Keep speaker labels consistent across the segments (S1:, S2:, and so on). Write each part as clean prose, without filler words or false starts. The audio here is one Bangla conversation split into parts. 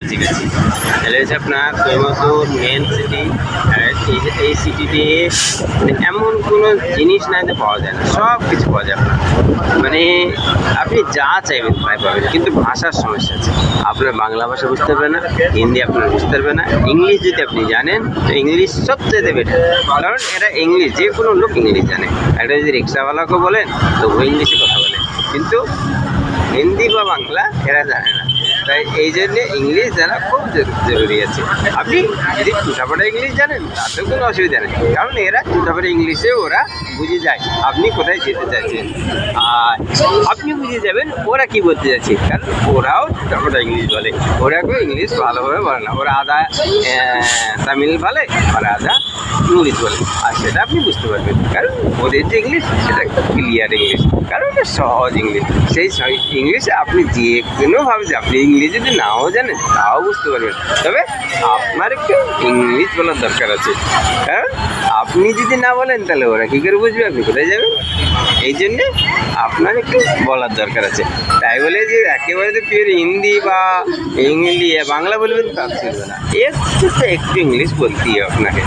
S1: ঠিক আছে, তাহলে হচ্ছে আপনার কোয়েম্বাটোর মেন সিটি। এই সিটিতে মানে এমন কোনো জিনিস নাই যে পাওয়া যায় না, সব কিছু পাওয়া যায় আপনার। মানে আপনি যা চাইবেন তাই পাবেন, কিন্তু ভাষার সমস্যা আছে। আপনার বাংলা ভাষা বুঝতে পারবে না, হিন্দি আপনার বুঝতে পারবে না, ইংলিশ যদি আপনি জানেন তো ইংলিশ সবচেয়ে বেটার। কারণ এরা ইংলিশ, যে কোনো লোক ইংলিশ জানে। একটা যদি রিক্সাওয়ালাকে বলেন তো ও ইংলিশে কথা বলে, কিন্তু হিন্দি বা বাংলা এরা জানে না। তাই এই জন্যে ইংলিশ জানা খুব জরুরি আছে। আপনি যদি টুটাফাটা ইংলিশ জানেন তাতেও কোনো অসুবিধা নেই, কারণ এরা টুটাফাটা ইংলিশে ওরা বুঝে যায় আপনি কোথায় যেতে চাইছেন, আর আপনি বুঝে যাবেন ওরা কি বলতে যাচ্ছে। কারণ ওরাও টুটাফাটা ইংলিশ বলে, ওরা কেউ ইংলিশ ভালোভাবে বলে না, ওরা আধা তামিল বলে আর আধা ইংলিশ বলে, আর সেটা আপনি বুঝতে পারবেন। কারণ ওদের যে ইংলিশ সেটা ক্লিয়ার ইংলিশ, কারণ এটা সহজ ইংলিশ। সেই ইংলিশে আপনি যে কোনোভাবে যে আপনি ইংলিশ যদি নাও জানেন তাও বুঝতে পারবেন। তবে আপনার একটু ইংলিশ বলার দরকার আছে, কারণ আপনি যদি না বলেন তাহলে ওরা কী করে বুঝবে আপনি কোথায় যাবেন। এই জন্যে আপনার একটু বলার দরকার আছে। তাই বলে যে একেবারে যে পিওর হিন্দি বা বাংলা বলবেন তা চলবে না, একটু ইংলিশ বলতেই হবে আপনাকে।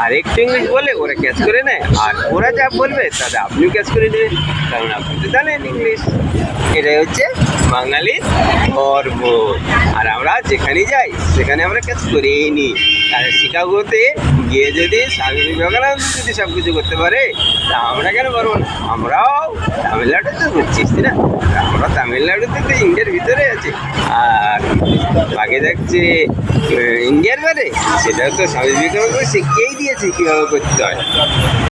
S1: আর একটু ইংলিশ বলে ওরা ক্যাচ করে নেয়, আর ওরা যা বলবে তাতে আপনিও ক্যাচ করে নেবেন, কারণ আপনি তো জানেন ইংলিশ। এটাই হচ্ছে বাঙালির গর্ব। আর আমরা যেখানে যাই সেখানে আমরা ক্যাচ করেই নিই। আর শিকাগোতে গিয়ে যদি স্বামী বিবেকানন্দ যদি সব কিছু করতে পারে তা আমরা কেন পারবো না। আমরাও তামিলনাড়ুতে ঘুরছিস না, আমরা তামিলনাড়ুতে তো ইন্ডিয়ার ভিতরে আছি, আর বাকি দেখছে ইন্ডিয়ার বাইরে, সেটাও তো স্বামী বিবেকানন্দ শিখিয়েই দিয়েছে কীভাবে করতে হয়।